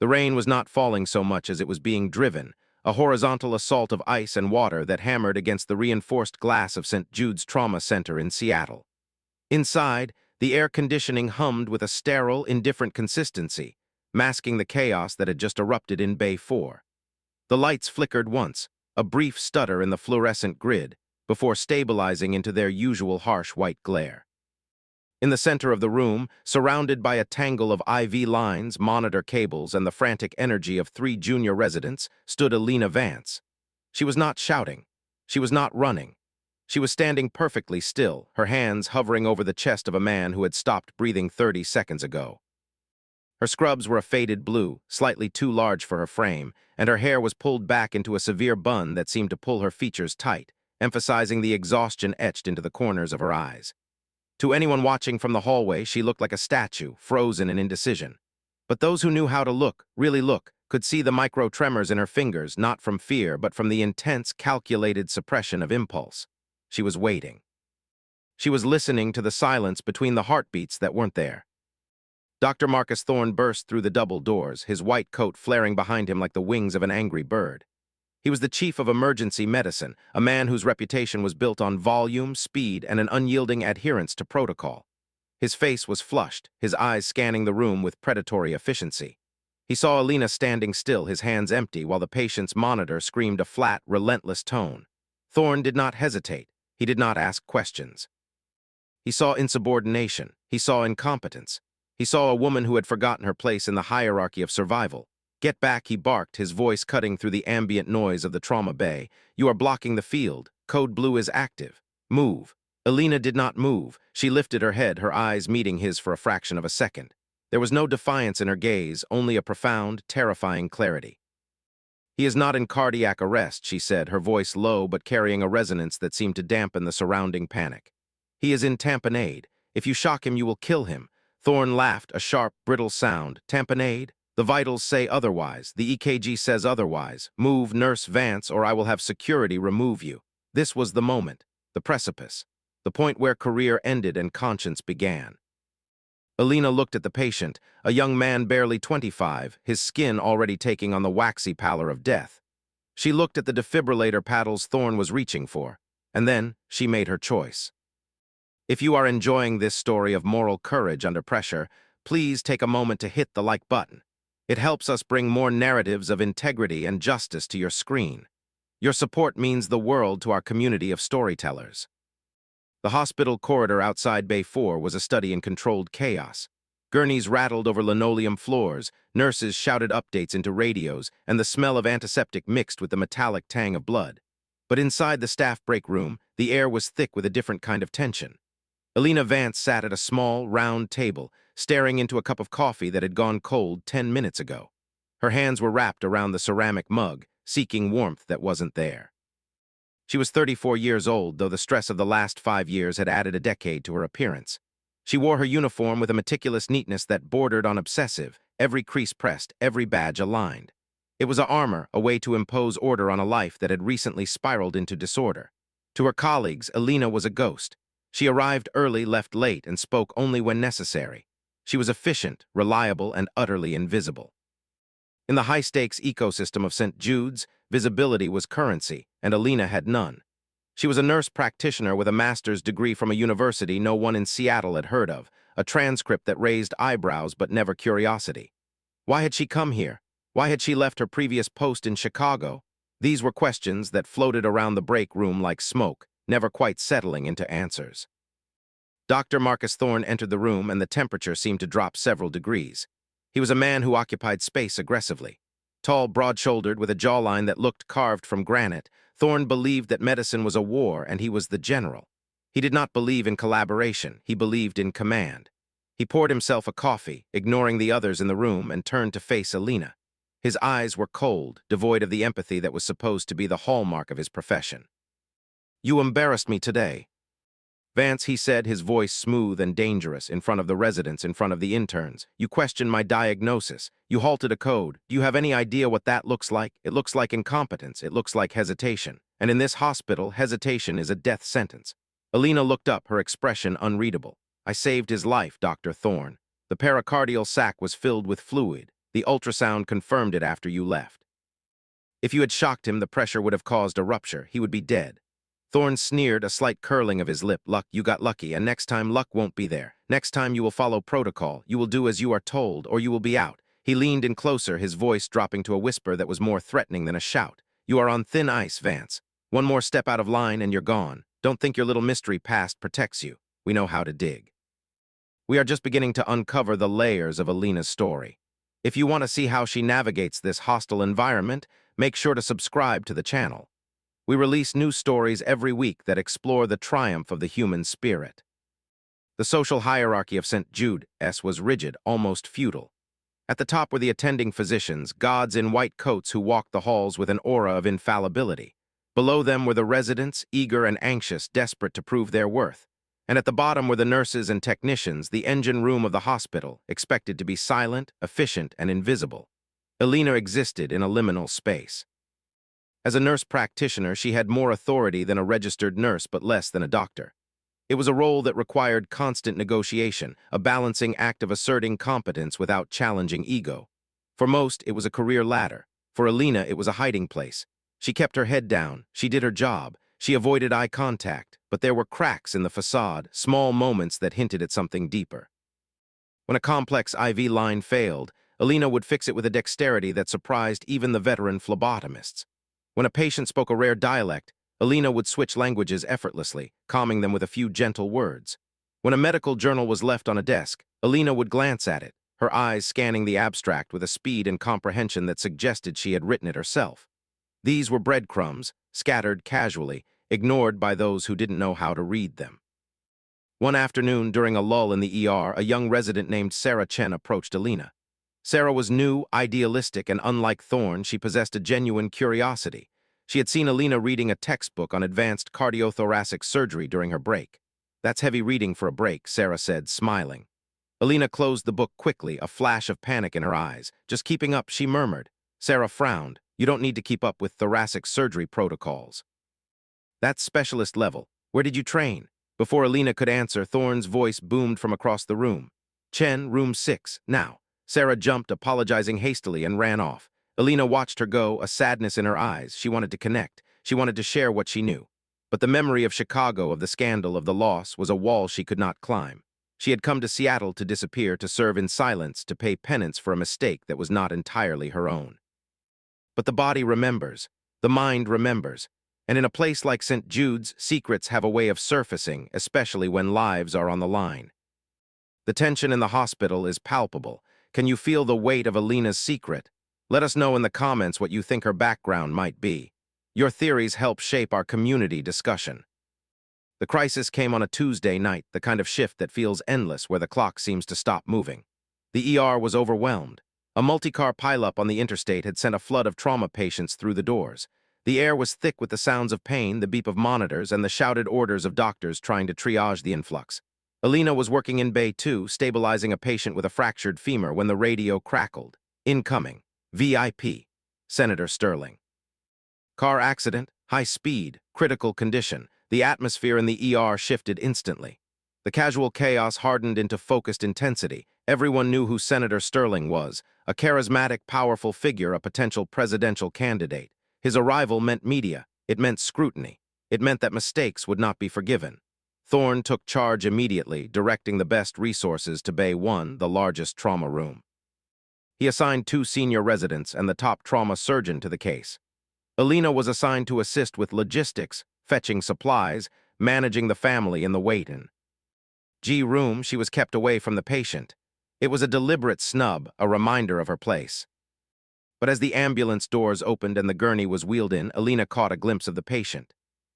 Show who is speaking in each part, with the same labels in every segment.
Speaker 1: The rain was not falling so much as it was being driven, a horizontal assault of ice and water that hammered against the reinforced glass of St. Jude's Trauma Center in Seattle. Inside, the air conditioning hummed with a sterile, indifferent consistency, masking the chaos that had just erupted in Bay 4. The lights flickered once, a brief stutter in the fluorescent grid, before stabilizing into their usual harsh white glare. In the center of the room, surrounded by a tangle of IV lines, monitor cables, and the frantic energy of 3 junior residents, stood Alina Vance. She was not shouting. She was not running. She was standing perfectly still, her hands hovering over the chest of a man who had stopped breathing 30 seconds ago. Her scrubs were a faded blue, slightly too large for her frame, and her hair was pulled back into a severe bun that seemed to pull her features tight, emphasizing the exhaustion etched into the corners of her eyes. To anyone watching from the hallway, she looked like a statue, frozen in indecision. But those who knew how to look, really look, could see the micro-tremors in her fingers, not from fear, but from the intense, calculated suppression of impulse. She was waiting. She was listening to the silence between the heartbeats that weren't there. Dr. Marcus Thorne burst through the double doors, his white coat flaring behind him like the wings of an angry bird. He was the chief of emergency medicine, a man whose reputation was built on volume, speed, and an unyielding adherence to protocol. His face was flushed, his eyes scanning the room with predatory efficiency. He saw Alina standing still, his hands empty, while the patient's monitor screamed a flat, relentless tone. Thorne did not hesitate. He did not ask questions. He saw insubordination. He saw incompetence. He saw a woman who had forgotten her place in the hierarchy of survival. "Get back," he barked, his voice cutting through the ambient noise of the trauma bay. "You are blocking the field. Code Blue is active. Move." Alina did not move. She lifted her head, her eyes meeting his for a fraction of a second. There was no defiance in her gaze, only a profound, terrifying clarity. "He is not in cardiac arrest," she said, her voice low but carrying a resonance that seemed to dampen the surrounding panic. "He is in tamponade. If you shock him, you will kill him." Thorne laughed, a sharp, brittle sound. "Tamponade? The vitals say otherwise. The EKG says otherwise. Move, Nurse Vance, or I will have security remove you." This was the moment, the precipice, the point where career ended and conscience began. Alina looked at the patient, a young man barely 25, his skin already taking on the waxy pallor of death. She looked at the defibrillator paddles Thorne was reaching for, and then she made her choice. If you are enjoying this story of moral courage under pressure, please take a moment to hit the like button. It helps us bring more narratives of integrity and justice to your screen. Your support means the world to our community of storytellers. The hospital corridor outside Bay 4 was a study in controlled chaos. Gurneys rattled over linoleum floors, nurses shouted updates into radios, and the smell of antiseptic mixed with the metallic tang of blood. But inside the staff break room, the air was thick with a different kind of tension. Alina Vance sat at a small, round table, staring into a cup of coffee that had gone cold 10 minutes ago. Her hands were wrapped around the ceramic mug, seeking warmth that wasn't there. She was 34 years old, though the stress of the last 5 years had added a decade to her appearance. She wore her uniform with a meticulous neatness that bordered on obsessive, every crease pressed, every badge aligned. It was a armor, a way to impose order on a life that had recently spiraled into disorder. To her colleagues, Alina was a ghost. She arrived early, left late, and spoke only when necessary. She was efficient, reliable, and utterly invisible. In the high-stakes ecosystem of St. Jude's, visibility was currency, and Alina had none. She was a nurse practitioner with a master's degree from a university no one in Seattle had heard of, a transcript that raised eyebrows but never curiosity. Why had she come here? Why had she left her previous post in Chicago? These were questions that floated around the break room like smoke, never quite settling into answers. Dr. Marcus Thorne entered the room, and the temperature seemed to drop several degrees. He was a man who occupied space aggressively. Tall, broad-shouldered, with a jawline that looked carved from granite, Thorne believed that medicine was a war and he was the general. He did not believe in collaboration, he believed in command. He poured himself a coffee, ignoring the others in the room, and turned to face Alina. His eyes were cold, devoid of the empathy that was supposed to be the hallmark of his profession. "You embarrassed me today." "Vance," he said, his voice smooth and dangerous, in front of the residents, in front of the interns. "You questioned my diagnosis. You halted a code. Do you have any idea what that looks like? It looks like incompetence. It looks like hesitation. And in this hospital, hesitation is a death sentence." Alina looked up, her expression unreadable. "I saved his life, Dr. Thorne. The pericardial sac was filled with fluid. The ultrasound confirmed it after you left. If you had shocked him, the pressure would have caused a rupture. He would be dead. Thorne sneered, a slight curling of his lip. Luck, you got lucky, and next time luck won't be there. Next time you will follow protocol. You will do as you are told, or you will be out. He leaned in closer, his voice dropping to a whisper that was more threatening than a shout. You are on thin ice, Vance. One more step out of line and you're gone. Don't think your little mystery past protects you. We know how to dig. We are just beginning to uncover the layers of Alina's story. If you want to see how she navigates this hostile environment, make sure to subscribe to the channel. We release new stories every week that explore the triumph of the human spirit. The social hierarchy of St. Jude's was rigid, almost feudal. At the top were the attending physicians, gods in white coats who walked the halls with an aura of infallibility. Below them were the residents, eager and anxious, desperate to prove their worth. And at the bottom were the nurses and technicians, the engine room of the hospital, expected to be silent, efficient, and invisible. Alina existed in a liminal space. As a nurse practitioner, she had more authority than a registered nurse, but less than a doctor. It was a role that required constant negotiation, a balancing act of asserting competence without challenging ego. For most, it was a career ladder. For Alina, it was a hiding place. She kept her head down, she did her job, she avoided eye contact, but there were cracks in the facade, small moments that hinted at something deeper. When a complex IV line failed, Alina would fix it with a dexterity that surprised even the veteran phlebotomists. When a patient spoke a rare dialect, Alina would switch languages effortlessly, calming them with a few gentle words. When a medical journal was left on a desk, Alina would glance at it, her eyes scanning the abstract with a speed and comprehension that suggested she had written it herself. These were breadcrumbs, scattered casually, ignored by those who didn't know how to read them. One afternoon, during a lull in the ER, a young resident named Sarah Chen approached Alina. Sarah was new, idealistic, and unlike Thorne, she possessed a genuine curiosity. She had seen Alina reading a textbook on advanced cardiothoracic surgery during her break. That's heavy reading for a break, Sarah said, smiling. Alina closed the book quickly, a flash of panic in her eyes. Just keeping up, she murmured. Sarah frowned. You don't need to keep up with thoracic surgery protocols. That's specialist level. Where did you train? Before Alina could answer, Thorne's voice boomed from across the room. Chen, room 6, now. Sarah jumped, apologizing hastily, and ran off. Alina watched her go, a sadness in her eyes. She wanted to connect. She wanted to share what she knew. But the memory of Chicago, of the scandal, of the loss, was a wall she could not climb. She had come to Seattle to disappear, to serve in silence, to pay penance for a mistake that was not entirely her own. But the body remembers. The mind remembers. And in a place like St. Jude's, secrets have a way of surfacing, especially when lives are on the line. The tension in the hospital is palpable. Can you feel the weight of Alina's secret? Let us know in the comments what you think her background might be. Your theories help shape our community discussion. The crisis came on a Tuesday night, the kind of shift that feels endless where the clock seems to stop moving. The ER was overwhelmed. A multi-car pileup on the interstate had sent a flood of trauma patients through the doors. The air was thick with the sounds of pain, the beep of monitors, and the shouted orders of doctors trying to triage the influx. Alina was working in Bay 2, stabilizing a patient with a fractured femur when the radio crackled. Incoming. VIP. Senator Sterling. Car accident, high speed, critical condition. The atmosphere in the ER shifted instantly. The casual chaos hardened into focused intensity. Everyone knew who Senator Sterling was, a charismatic, powerful figure, a potential presidential candidate. His arrival meant media. It meant scrutiny. It meant that mistakes would not be forgiven. Thorne took charge immediately, directing the best resources to Bay 1, the largest trauma room. He assigned 2 senior residents and the top trauma surgeon to the case. Alina was assigned to assist with logistics, fetching supplies, managing the family in the wait-in. G room, she was kept away from the patient. It was a deliberate snub, a reminder of her place. But as the ambulance doors opened and the gurney was wheeled in, Alina caught a glimpse of the patient.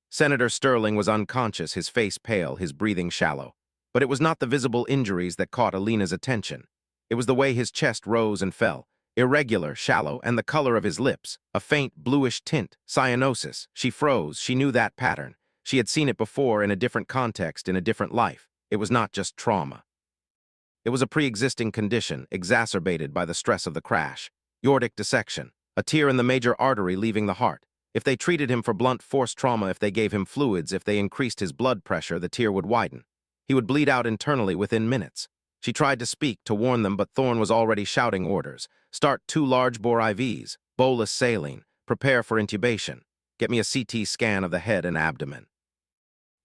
Speaker 1: Senator Sterling was unconscious, his face pale, his breathing shallow. But it was not the visible injuries that caught Alina's attention. It was the way his chest rose and fell, irregular, shallow, and the color of his lips, a faint bluish tint, cyanosis. She froze. She knew that pattern. She had seen it before in a different context, in a different life. It was not just trauma. It was a pre-existing condition, exacerbated by the stress of the crash. Aortic dissection, a tear in the major artery leaving the heart. If they treated him for blunt force trauma, if they gave him fluids, if they increased his blood pressure, the tear would widen. He would bleed out internally within minutes. She tried to speak, to warn them, but Thorne was already shouting orders. Start 2 large-bore IVs, bolus saline, prepare for intubation. Get me a CT scan of the head and abdomen.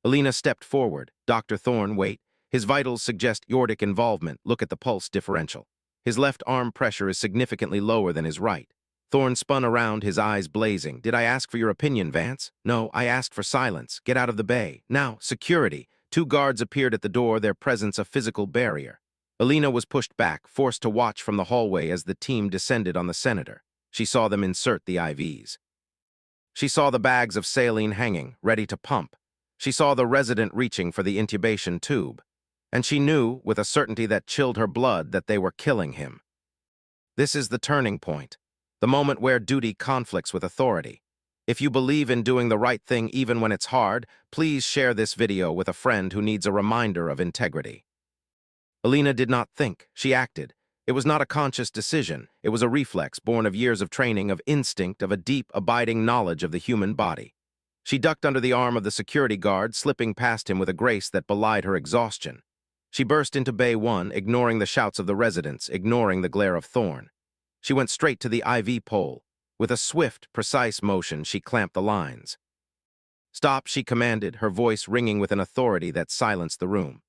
Speaker 1: Alina stepped forward. Dr. Thorne, wait. His vitals suggest aortic involvement. Look at the pulse differential. His left arm pressure is significantly lower than his right. Thorne spun around, his eyes blazing. Did I ask for your opinion, Vance? No, I asked for silence. Get out of the bay. Now, security. 2 guards appeared at the door, their presence a physical barrier. Alina was pushed back, forced to watch from the hallway as the team descended on the senator. She saw them insert the IVs. She saw the bags of saline hanging, ready to pump. She saw the resident reaching for the intubation tube. And she knew, with a certainty that chilled her blood, that they were killing him. This is the turning point, the moment where duty conflicts with authority. If you believe in doing the right thing even when it's hard, please share this video with a friend who needs a reminder of integrity. Alina did not think, she acted. It was not a conscious decision, it was a reflex born of years of training, of instinct, of a deep, abiding knowledge of the human body. She ducked under the arm of the security guard, slipping past him with a grace that belied her exhaustion. She burst into Bay 1, ignoring the shouts of the residents, ignoring the glare of Thorne. She went straight to the IV pole. With a swift, precise motion, she clamped the lines. Stop, she commanded, her voice ringing with an authority that silenced the room.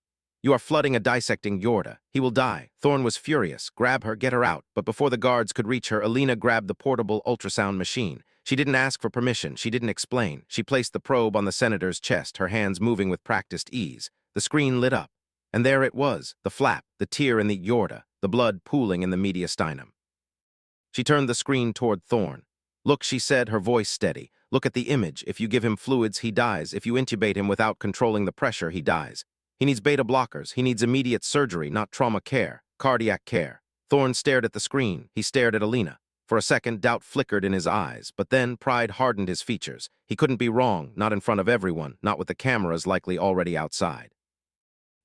Speaker 1: You are flooding a dissecting aorta. He will die. Thorne was furious. Grab her, get her out. But before the guards could reach her, Alina grabbed the portable ultrasound machine. She didn't ask for permission. She didn't explain. She placed the probe on the senator's chest, her hands moving with practiced ease. The screen lit up. And there it was, the flap, the tear in the aorta, the blood pooling in the mediastinum. She turned the screen toward Thorne. Look, she said, her voice steady. Look at the image. If you give him fluids, he dies. If you intubate him without controlling the pressure, he dies. He needs beta blockers. He needs immediate surgery, not trauma care, cardiac care. Thorne stared at the screen. He stared at Alina. For a second, doubt flickered in his eyes, but then pride hardened his features. He couldn't be wrong, not in front of everyone, not with the cameras likely already outside.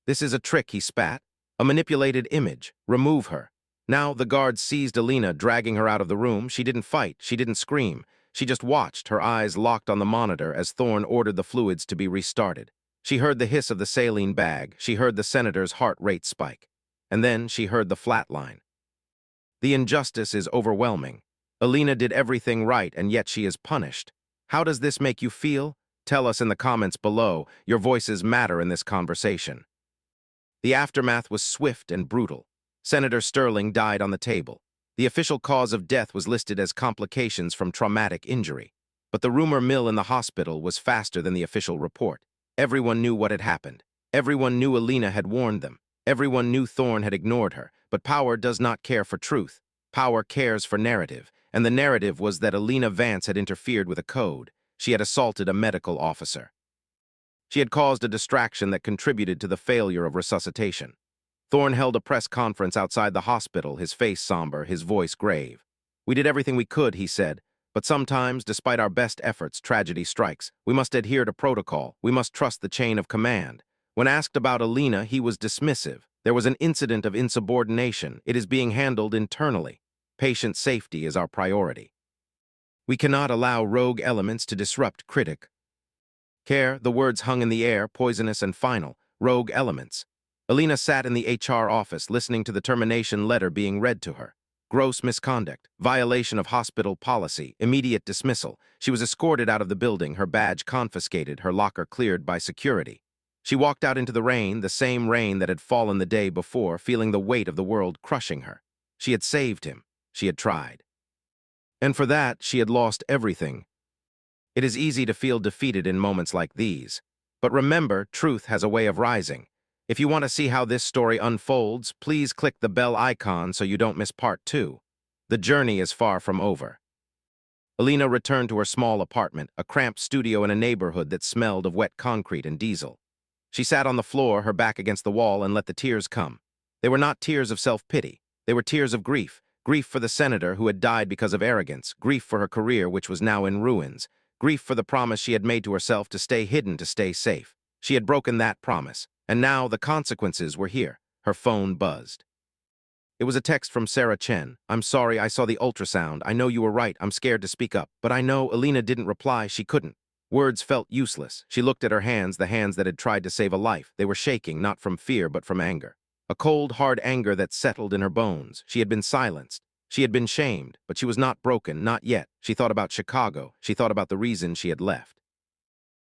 Speaker 1: This is a trick, he spat. A manipulated image. Remove her. Now the guards seized Alina, dragging her out of the room. She didn't fight. She didn't scream. She just watched, her eyes locked on the monitor as Thorne ordered the fluids to be restarted. She heard the hiss of the saline bag. She heard the senator's heart rate spike. And then she heard the flatline. The injustice is overwhelming. Alina did everything right, and yet she is punished. How does this make you feel? Tell us in the comments below. Your voices matter in this conversation. The aftermath was swift and brutal. Senator Sterling died on the table. The official cause of death was listed as complications from traumatic injury. But the rumor mill in the hospital was faster than the official report. Everyone knew what had happened. Everyone knew Alina had warned them. Everyone knew Thorne had ignored her. But power does not care for truth. Power cares for narrative. And the narrative was that Alina Vance had interfered with a code. She had assaulted a medical officer. She had caused a distraction that contributed to the failure of resuscitation. Thorne held a press conference outside the hospital, his face somber, his voice grave. We did everything we could, he said, but sometimes, despite our best efforts, tragedy strikes. We must adhere to protocol. We must trust the chain of command. When asked about Alina, he was dismissive. There was an incident of insubordination. It is being handled internally. Patient safety is our priority. We cannot allow rogue elements to disrupt critic care. The words hung in the air, poisonous and final. Rogue elements. Alina sat in the HR office, listening to the termination letter being read to her. Gross misconduct, violation of hospital policy, immediate dismissal. She was escorted out of the building, her badge confiscated, her locker cleared by security. She walked out into the rain, the same rain that had fallen the day before, feeling the weight of the world crushing her. She had saved him. She had tried. And for that, she had lost everything. It is easy to feel defeated in moments like these. But remember, truth has a way of rising. If you want to see how this story unfolds, please click the bell icon so you don't miss part 2. The journey is far from over. Alina returned to her small apartment, a cramped studio in a neighborhood that smelled of wet concrete and diesel. She sat on the floor, her back against the wall, and let the tears come. They were not tears of self-pity. They were tears of grief. Grief for the senator who had died because of arrogance. Grief for her career, which was now in ruins. Grief for the promise she had made to herself to stay hidden, to stay safe. She had broken that promise. And now the consequences were here. Her phone buzzed. It was a text from Sarah Chen. I'm sorry, I saw the ultrasound. I know you were right. I'm scared to speak up. But I know Alina didn't reply. She couldn't. Words felt useless. She looked at her hands, the hands that had tried to save a life. They were shaking, not from fear, but from anger. a cold, hard anger that settled in her bones. She had been silenced. She had been shamed, but she was not broken, not yet. She thought about Chicago. She thought about the reason she had left.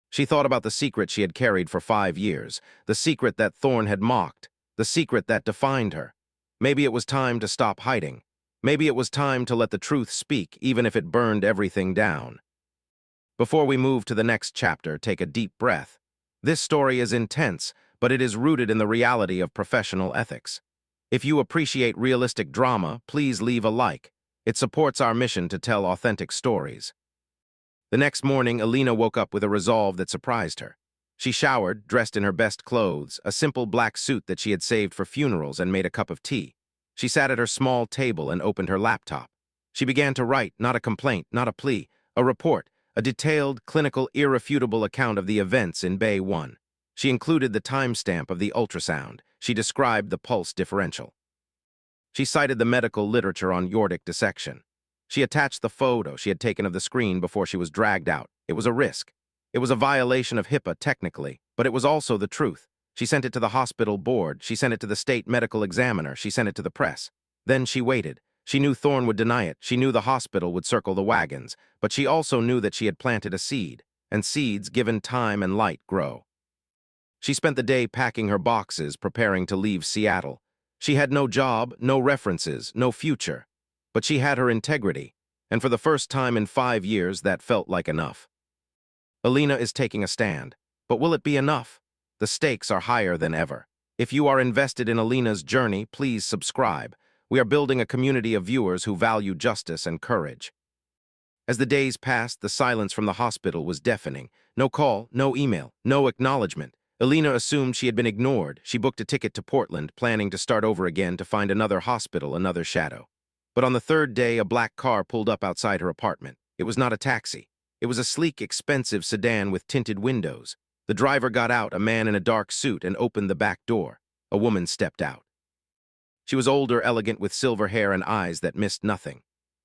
Speaker 1: She thought about the secret she had carried for 5 years, the secret that Thorne had mocked, the secret that defined her. Maybe it was time to stop hiding. Maybe it was time to let the truth speak, even if it burned everything down. Before we move to the next chapter, take a deep breath. This story is intense, but it is rooted in the reality of professional ethics. If you appreciate realistic drama, please leave a like. It supports our mission to tell authentic stories. The next morning, Alina woke up with a resolve that surprised her. She showered, dressed in her best clothes, a simple black suit that she had saved for funerals, and made a cup of tea. She sat at her small table and opened her laptop. She began to write, not a complaint, not a plea, a report, a detailed, clinical, irrefutable account of the events in Bay 1. She included the timestamp of the ultrasound. She described the pulse differential. She cited the medical literature on aortic dissection. She attached the photo she had taken of the screen before she was dragged out. It was a risk. It was a violation of HIPAA technically, but it was also the truth. She sent it to the hospital board. She sent it to the state medical examiner. She sent it to the press. Then she waited. She knew Thorne would deny it. She knew the hospital would circle the wagons. But she also knew that she had planted a seed, and seeds, given time and light, grow. She spent the day packing her boxes, preparing to leave Seattle. She had no job, no references, no future. But she had her integrity, and for the first time in 5 years, that felt like enough. Alina is taking a stand. But will it be enough? The stakes are higher than ever. If you are invested in Alina's journey, please subscribe. We are building a community of viewers who value justice and courage. As the days passed, the silence from the hospital was deafening. No call, no email, no acknowledgement. Alina assumed she had been ignored. She booked a ticket to Portland, planning to start over again to find another hospital, another shadow. But on the third day, a black car pulled up outside her apartment. It was not a taxi. It was a sleek, expensive sedan with tinted windows. The driver got out, a man in a dark suit, and opened the back door. A woman stepped out. She was older, elegant, with silver hair and eyes that missed nothing.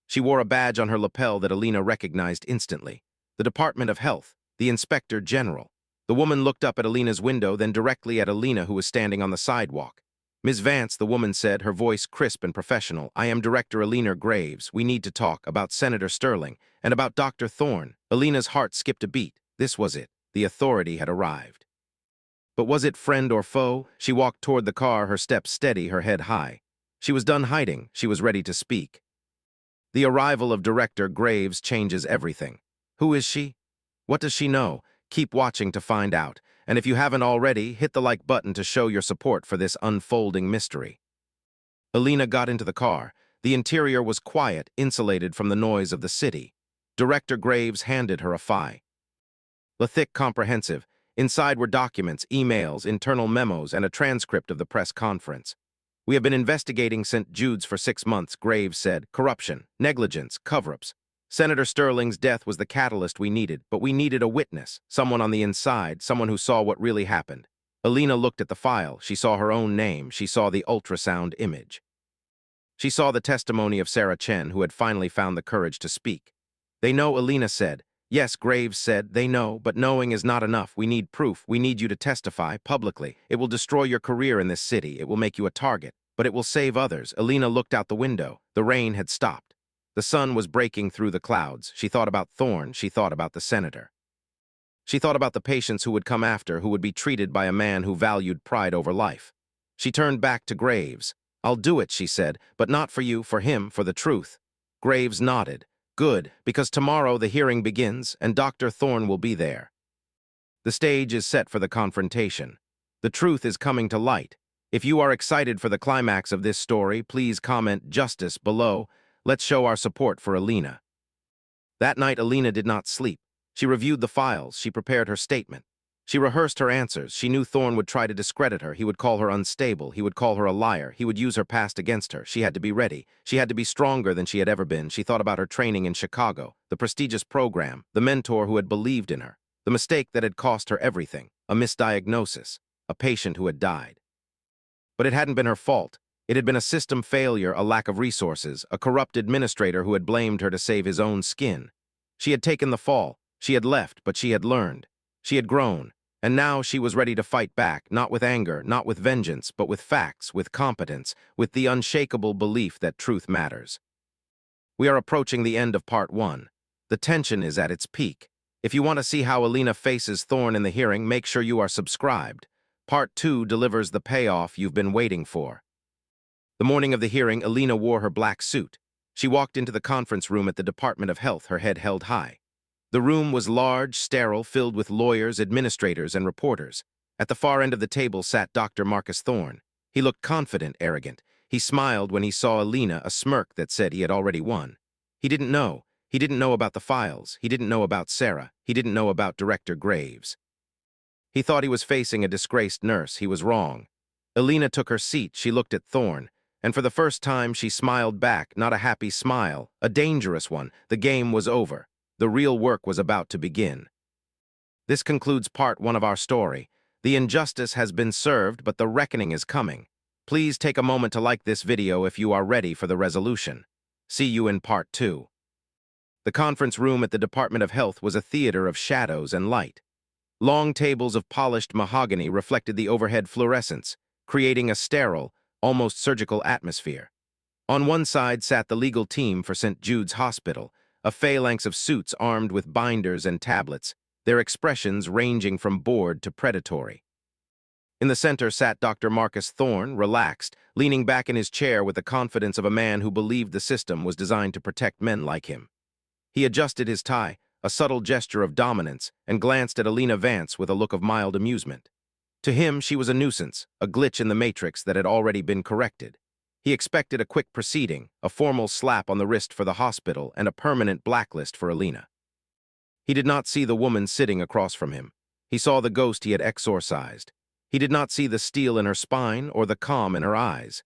Speaker 1: She wore a badge on her lapel that Alina recognized instantly. The Department of Health, the Inspector General. The woman looked up at Alina's window, then directly at Alina, who was standing on the sidewalk. "Ms. Vance," the woman said, her voice crisp and professional, "I am Director Alina Graves. We need to talk about Senator Sterling and about Dr. Thorne." Alina's heart skipped a beat. This was it. The authority had arrived. But was it friend or foe? She walked toward the car, her steps steady, her head high. She was done hiding. She was ready to speak. The arrival of Director Graves changes everything. Who is she? What does she know? Keep watching to find out. And if you haven't already, hit the like button to show your support for this unfolding mystery. Alina got into the car. The interior was quiet, insulated from the noise of the city. Director Graves handed her a file. The thick, comprehensive. Inside were documents, emails, internal memos, and a transcript of the press conference. "We have been investigating St. Jude's for 6 months," Graves said. "Corruption, negligence, cover-ups. Senator Sterling's death was the catalyst we needed, but we needed a witness, someone on the inside, someone who saw what really happened." Alina looked at the file. She saw her own name. She saw the ultrasound image. She saw the testimony of Sarah Chen, who had finally found the courage to speak. "They know," Alina said. "Yes," Graves said, "they know, but knowing is not enough. We need proof. We need you to testify, publicly. It will destroy your career in this city. It will make you a target, but it will save others." Alina looked out the window. The rain had stopped. The sun was breaking through the clouds. She thought about Thorne. She thought about the senator. She thought about the patients who would come after, who would be treated by a man who valued pride over life. She turned back to Graves. "I'll do it," she said, "but not for you, for him, for the truth." Graves nodded. "Good, because tomorrow the hearing begins, and Dr. Thorne will be there. The stage is set for the confrontation. The truth is coming to light. If you are excited for the climax of this story, please comment "Justice" below. Let's show our support for Alina. That night, Alina did not sleep. She reviewed the files. She prepared her statement. She rehearsed her answers. She knew Thorne would try to discredit her. He would call her unstable. He would call her a liar. He would use her past against her. She had to be ready. She had to be stronger than she had ever been. She thought about her training in Chicago, the prestigious program, the mentor who had believed in her, the mistake that had cost her everything, a misdiagnosis, a patient who had died. But it hadn't been her fault. It had been a system failure, a lack of resources, a corrupt administrator who had blamed her to save his own skin. She had taken the fall. She had left, but she had learned. She had grown. And now she was ready to fight back, not with anger, not with vengeance, but with facts, with competence, with the unshakable belief that truth matters. We are approaching the end of part 1. The tension is at its peak. If you want to see how Alina faces Thorn in the hearing, make sure you are subscribed. Part 2 delivers the payoff you've been waiting for. The morning of the hearing, Alina wore her black suit. She walked into the conference room at the Department of Health, her head held high. The room was large, sterile, filled with lawyers, administrators, and reporters. At the far end of the table sat Dr. Marcus Thorne. He looked confident, arrogant. He smiled when he saw Alina, a smirk that said he had already won. He didn't know. He didn't know about the files. He didn't know about Sarah. He didn't know about Director Graves. He thought he was facing a disgraced nurse. He was wrong. Alina took her seat. She looked at Thorne. And for the first time, she smiled back, not a happy smile, a dangerous one. The game was over. The real work was about to begin. This concludes part 1 of our story. The injustice has been served, but the reckoning is coming. Please take a moment to like this video if you are ready for the resolution. See you in part 2. The conference room at the Department of Health was a theater of shadows and light. Long tables of polished mahogany reflected the overhead fluorescence, creating a sterile, almost surgical atmosphere. On one side sat the legal team for St. Jude's Hospital, a phalanx of suits armed with binders and tablets, their expressions ranging from bored to predatory. In the center sat Dr. Marcus Thorne, relaxed, leaning back in his chair with the confidence of a man who believed the system was designed to protect men like him. He adjusted his tie, a subtle gesture of dominance, and glanced at Alina Vance with a look of mild amusement. To him, she was a nuisance, a glitch in the matrix that had already been corrected. He expected a quick proceeding, a formal slap on the wrist for the hospital, and a permanent blacklist for Alina. He did not see the woman sitting across from him. He saw the ghost he had exorcised. He did not see the steel in her spine or the calm in her eyes.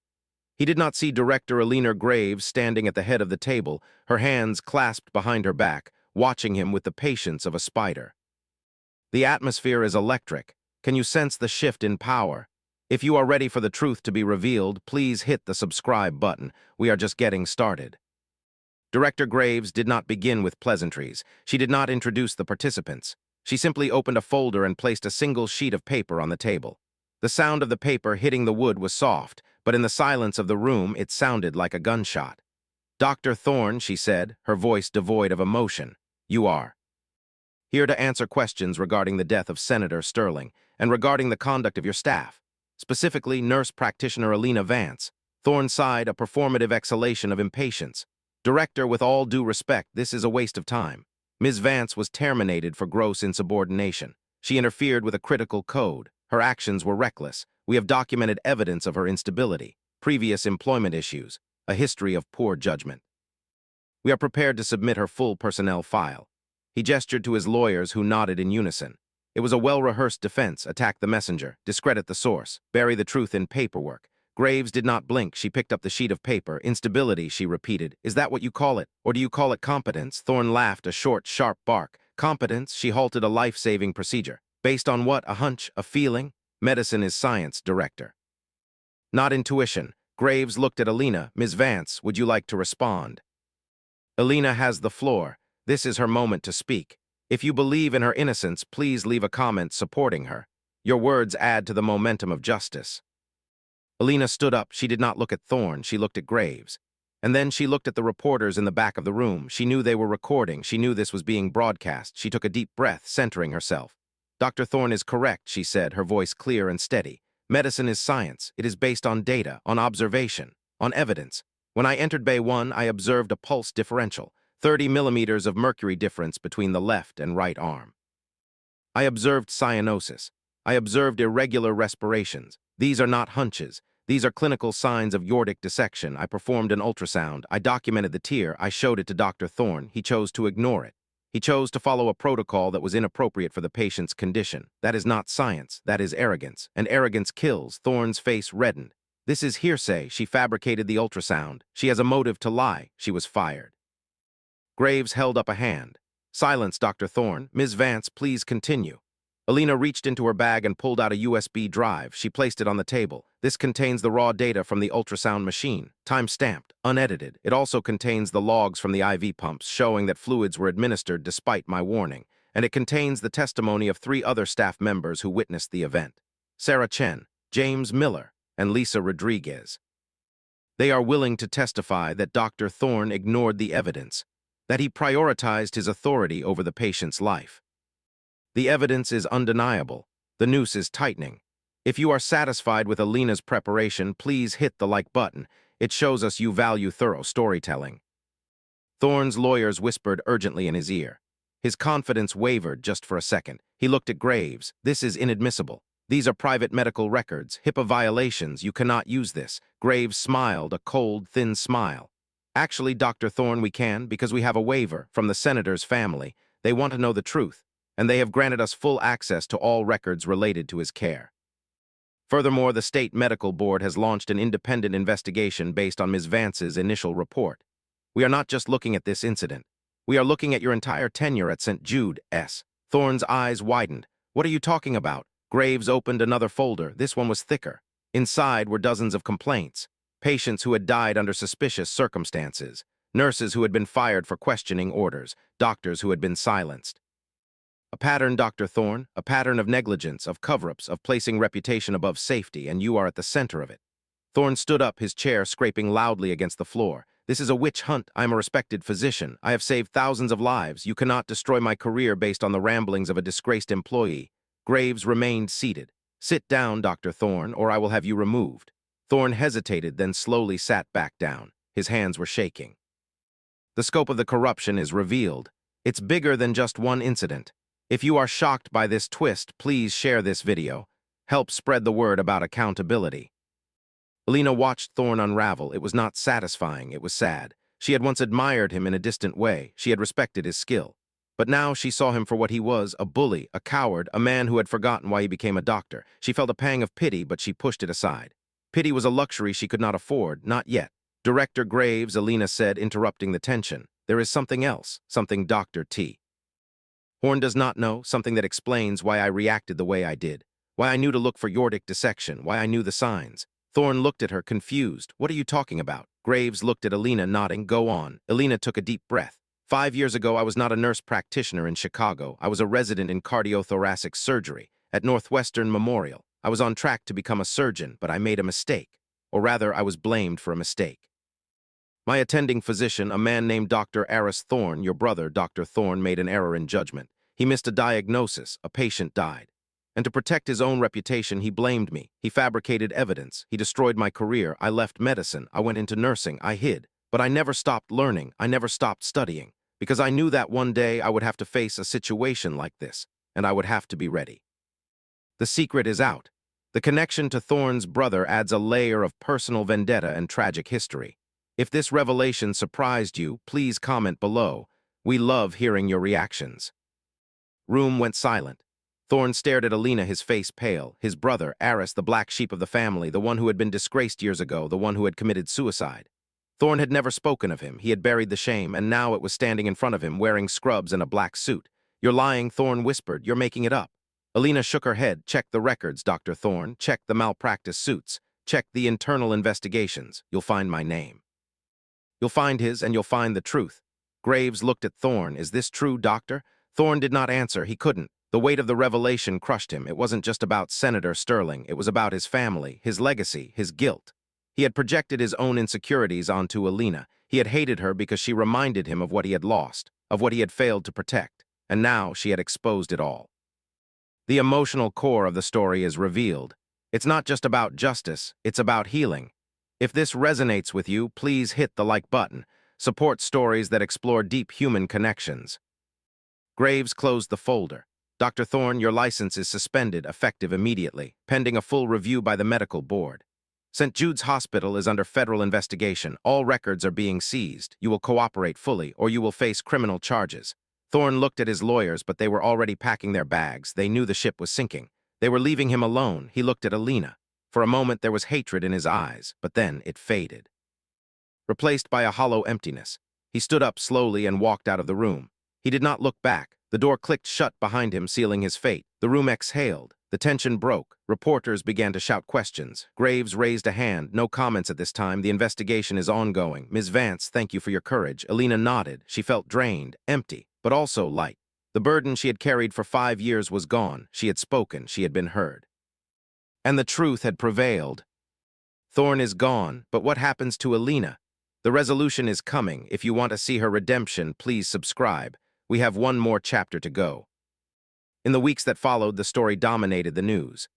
Speaker 1: He did not see Director Alina Graves standing at the head of the table, her hands clasped behind her back, watching him with the patience of a spider. The atmosphere is electric. Can you sense the shift in power? If you are ready for the truth to be revealed, please hit the subscribe button. We are just getting started. Director Graves did not begin with pleasantries. She did not introduce the participants. She simply opened a folder and placed a single sheet of paper on the table. The sound of the paper hitting the wood was soft, but in the silence of the room, it sounded like a gunshot. "Dr. Thorne," she said, her voice devoid of emotion, "you are here to answer questions regarding the death of Senator Sterling and regarding the conduct of your staff. Specifically, nurse practitioner Alina Vance." Thorne sighed, a performative exhalation of impatience. "Director, with all due respect, this is a waste of time. Ms. Vance was terminated for gross insubordination. She interfered with a critical code. Her actions were reckless. We have documented evidence of her instability, previous employment issues, a history of poor judgment. We are prepared to submit her full personnel file." He gestured to his lawyers, who nodded in unison. It was a well-rehearsed defense: attack the messenger, discredit the source, bury the truth in paperwork. Graves did not blink. She picked up the sheet of paper. "Instability," she repeated. "Is that what you call it? Or do you call it competence?" Thorne laughed, a short, sharp bark. "Competence?" She halted, a life-saving procedure. "Based on what? A hunch? A feeling? Medicine is science, Director, not intuition." Graves looked at Alina. "Ms. Vance, would you like to respond?" Alina has the floor. This is her moment to speak. If you believe in her innocence, please leave a comment supporting her. Your words add to the momentum of justice. Alina stood up. She did not look at Thorne. She looked at Graves. And then she looked at the reporters in the back of the room. She knew they were recording. She knew this was being broadcast. She took a deep breath, centering herself. "Dr. Thorne is correct," she said, her voice clear and steady. "Medicine is science. It is based on data, on observation, on evidence. When I entered Bay 1, I observed a pulse differential, 30 millimeters of mercury difference between the left and right arm. I observed cyanosis. I observed irregular respirations. These are not hunches. These are clinical signs of aortic dissection. I performed an ultrasound. I documented the tear. I showed it to Dr. Thorne. He chose to ignore it. He chose to follow a protocol that was inappropriate for the patient's condition. That is not science. That is arrogance. And arrogance kills." Thorne's face reddened. "This is hearsay. She fabricated the ultrasound. She has a motive to lie." She was fired. Graves held up a hand. "Silence, Dr. Thorne. Ms. Vance, please continue." Alina reached into her bag and pulled out a USB drive. She placed it on the table. "This contains the raw data from the ultrasound machine, time-stamped, unedited. It also contains the logs from the IV pumps, showing that fluids were administered despite my warning. and it contains the testimony of 3 other staff members who witnessed the event: Sarah Chen, James Miller, and Lisa Rodriguez. They are willing to testify that Dr. Thorne ignored the evidence, that he prioritized his authority over the patient's life. The evidence is undeniable. The noose is tightening. If you are satisfied with Alina's preparation, please hit the like button. It shows us you value thorough storytelling. Thorne's lawyers whispered urgently in his ear. His confidence wavered just for a second. He looked at Graves. This is inadmissible. These are private medical records, HIPAA violations. You cannot use this. Graves smiled, a cold, thin smile. Actually, Dr. Thorne, we can, because we have a waiver from the senator's family. They want to know the truth, and they have granted us full access to all records related to his care. Furthermore, the State Medical Board has launched an independent investigation based on Ms. Vance's initial report. We are not just looking at this incident. We are looking at your entire tenure at St. Jude's. Thorne's eyes widened. What are you talking about? Graves opened another folder. This one was thicker. Inside were dozens of complaints. Patients who had died under suspicious circumstances. Nurses who had been fired for questioning orders. Doctors who had been silenced. A pattern, Dr. Thorne, a pattern of negligence, of cover-ups, of placing reputation above safety, and you are at the center of it. Thorne stood up, his chair scraping loudly against the floor. This is a witch hunt. I am a respected physician. I have saved thousands of lives. You cannot destroy my career based on the ramblings of a disgraced employee. Graves remained seated. Sit down, Dr. Thorne, or I will have you removed. Thorne hesitated, then slowly sat back down. His hands were shaking. The scope of the corruption is revealed. It's bigger than just one incident. If you are shocked by this twist, please share this video. Help spread the word about accountability. Alina watched Thorne unravel. It was not satisfying, it was sad. She had once admired him in a distant way. She had respected his skill. But now she saw him for what he was, a bully, a coward, a man who had forgotten why he became a doctor. She felt a pang of pity, but she pushed it aside. Pity was a luxury she could not afford, not yet. Director Graves, Alina said, interrupting the tension. There is something else, something Dr. T. Horn does not know, something that explains why I reacted the way I did, why I knew to look for aortic dissection, why I knew the signs. Thorne looked at her, confused. What are you talking about? Graves looked at Alina, nodding. Go on. Alina took a deep breath. 5 years ago, I was not a nurse practitioner in Chicago. I was a resident in cardiothoracic surgery at Northwestern Memorial. I was on track to become a surgeon, but I made a mistake. Or rather, I was blamed for a mistake. My attending physician, a man named Dr. Aris Thorne, your brother, Dr. Thorne, made an error in judgment. He missed a diagnosis. A patient died. And to protect his own reputation, he blamed me. He fabricated evidence. He destroyed my career. I left medicine. I went into nursing. I hid. But I never stopped learning. I never stopped studying. Because I knew that one day I would have to face a situation like this, and I would have to be ready. The secret is out. The connection to Thorne's brother adds a layer of personal vendetta and tragic history. If this revelation surprised you, please comment below. We love hearing your reactions. Room went silent. Thorne stared at Alina, his face pale. His brother, Aris, the black sheep of the family, the one who had been disgraced years ago, the one who had committed suicide. Thorne had never spoken of him. He had buried the shame, and now it was standing in front of him, wearing scrubs and a black suit. You're lying, Thorne whispered. You're making it up. Alina shook her head. Check the records, Dr. Thorne. Check the malpractice suits. Check the internal investigations. You'll find my name. You'll find his, and you'll find the truth. Graves looked at Thorne. Is this true, doctor? Thorne did not answer. He couldn't. The weight of the revelation crushed him. It wasn't just about Senator Sterling. It was about his family, his legacy, his guilt. He had projected his own insecurities onto Alina. He had hated her because she reminded him of what he had lost, of what he had failed to protect, and now she had exposed it all. The emotional core of the story is revealed. It's not just about justice, it's about healing. If this resonates with you, please hit the like button. Support stories that explore deep human connections. Graves closed the folder. Dr. Thorne, your license is suspended, effective immediately, pending a full review by the medical board. St. Jude's Hospital is under federal investigation. All records are being seized. You will cooperate fully, or you will face criminal charges. Thorne looked at his lawyers, but they were already packing their bags. They knew the ship was sinking. They were leaving him alone. He looked at Alina. For a moment, there was hatred in his eyes, but then it faded. Replaced by a hollow emptiness. He stood up slowly and walked out of the room. He did not look back. The door clicked shut behind him, sealing his fate. The room exhaled. The tension broke. Reporters began to shout questions. Graves raised a hand. No comments at this time. The investigation is ongoing. Ms. Vance, thank you for your courage. Alina nodded. She felt drained, empty, but also light. The burden she had carried for 5 years was gone. She had spoken. She had been heard. And the truth had prevailed. Thorn is gone, but what happens to Alina? The resolution is coming. If you want to see her redemption, please subscribe. We have one more chapter to go. In the weeks that followed, the story dominated the news.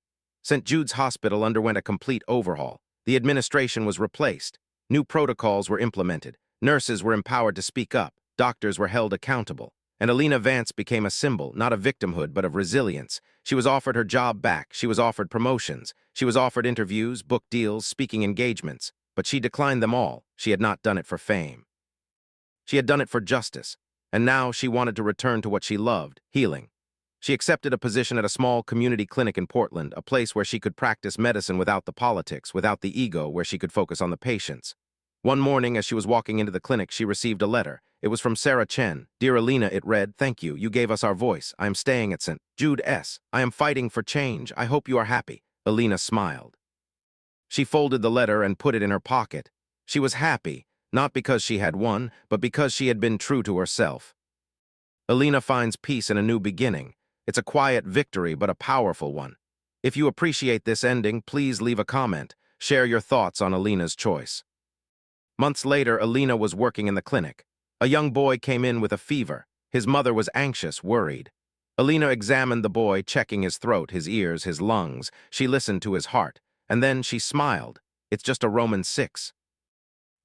Speaker 1: St. Jude's Hospital underwent a complete overhaul. The administration was replaced. New protocols were implemented. Nurses were empowered to speak up. Doctors were held accountable. And Alina Vance became a symbol, not of victimhood, but of resilience. She was offered her job back. She was offered promotions. She was offered interviews, book deals, speaking engagements. But she declined them all. She had not done it for fame. She had done it for justice. And now she wanted to return to what she loved, healing. She accepted a position at a small community clinic in Portland, a place where she could practice medicine without the politics, without the ego, where she could focus on the patients. One morning, as she was walking into the clinic, she received a letter. It was from Sarah Chen. "Dear Alina," it read, "Thank you. You gave us our voice. I am staying at St. Jude S. I am fighting for change. I hope you are happy." Alina smiled. She folded the letter and put it in her pocket. She was happy, not because she had won, but because she had been true to herself. Alina finds peace in a new beginning. It's a quiet victory, but a powerful one. If you appreciate this ending, please leave a comment. Share your thoughts on Alina's choice. Months later, Alina was working in the clinic. A young boy came in with a fever. His mother was anxious, worried. Alina examined the boy, checking his throat, his ears, his lungs. She listened to his heart, and then she smiled. "It's just a Roman 6.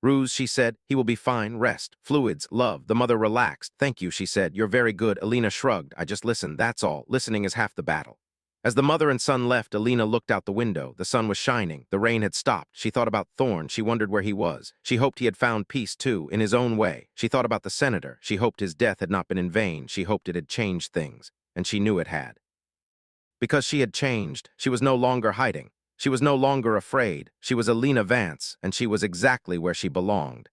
Speaker 1: Ruse," she said. "He will be fine. Rest. Fluids. Love." The mother relaxed. "Thank you," she said. "You're very good." Alina shrugged. "I just listened, that's all. Listening is half the battle." As the mother and son left, Alina looked out the window. The sun was shining. The rain had stopped. She thought about Thorn. She wondered where he was. She hoped he had found peace, too, in his own way. She thought about the senator. She hoped his death had not been in vain. She hoped it had changed things. And she knew it had. Because she had changed, she was no longer hiding. She was no longer afraid. She was Alina Vance, and she was exactly where she belonged.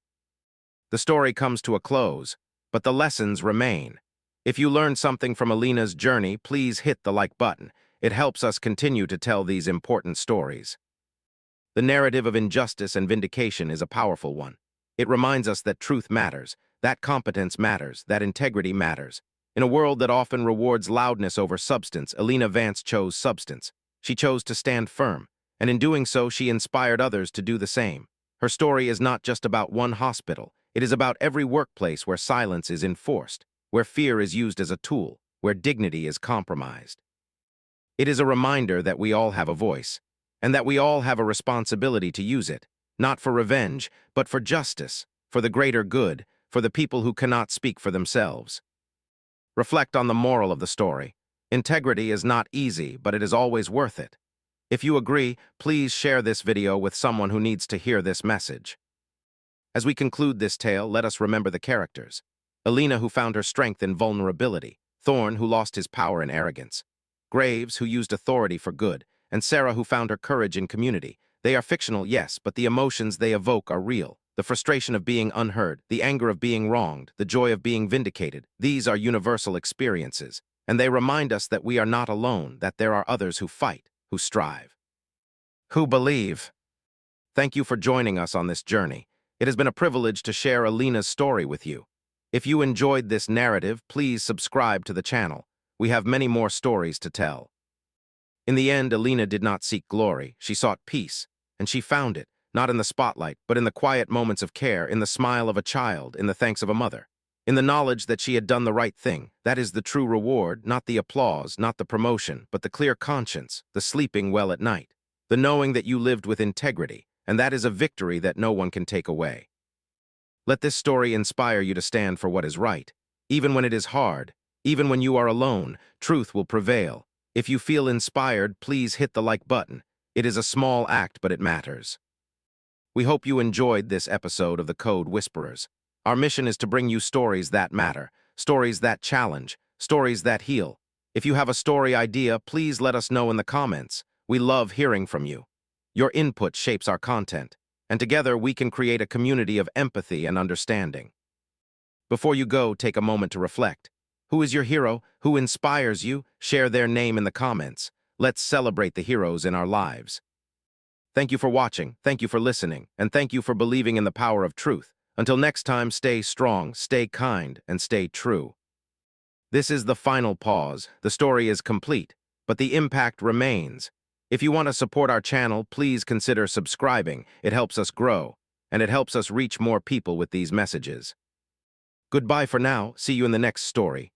Speaker 1: The story comes to a close, but the lessons remain. If you learned something from Alina's journey, please hit the like button. It helps us continue to tell these important stories. The narrative of injustice and vindication is a powerful one. It reminds us that truth matters, that competence matters, that integrity matters. In a world that often rewards loudness over substance, Alina Vance chose substance. She chose to stand firm, and in doing so, she inspired others to do the same. Her story is not just about one hospital. It is about every workplace where silence is enforced, where fear is used as a tool, where dignity is compromised. It is a reminder that we all have a voice, and that we all have a responsibility to use it, not for revenge, but for justice, for the greater good, for the people who cannot speak for themselves. Reflect on the moral of the story. Integrity is not easy, but it is always worth it. If you agree, please share this video with someone who needs to hear this message. As we conclude this tale, let us remember the characters. Alina, who found her strength in vulnerability. Thorn, who lost his power in arrogance. Graves, who used authority for good, and Sarah, who found her courage in community. They are fictional, yes, but the emotions they evoke are real. The frustration of being unheard, the anger of being wronged, the joy of being vindicated. These are universal experiences, and they remind us that we are not alone, that there are others who fight, who strive, who believe. Thank you for joining us on this journey. It has been a privilege to share Alina's story with you. If you enjoyed this narrative, please subscribe to the channel. We have many more stories to tell. In the end, Alina did not seek glory. She sought peace, and she found it, not in the spotlight, but in the quiet moments of care, in the smile of a child, in the thanks of a mother, in the knowledge that she had done the right thing. That is the true reward, not the applause, not the promotion, but the clear conscience, the sleeping well at night, the knowing that you lived with integrity, and that is a victory that no one can take away. Let this story inspire you to stand for what is right, even when it is hard. Even when you are alone, truth will prevail. If you feel inspired, please hit the like button. It is a small act, but it matters. We hope you enjoyed this episode of the Code Whisperers. Our mission is to bring you stories that matter, stories that challenge, stories that heal. If you have a story idea, please let us know in the comments. We love hearing from you. Your input shapes our content, and together we can create a community of empathy and understanding. Before you go, take a moment to reflect. Who is your hero? Who inspires you? Share their name in the comments. Let's celebrate the heroes in our lives. Thank you for watching, thank you for listening, and thank you for believing in the power of truth. Until next time, stay strong, stay kind, and stay true. This is the final pause. The story is complete, but the impact remains. If you want to support our channel, please consider subscribing. It helps us grow, and it helps us reach more people with these messages. Goodbye for now. See you in the next story.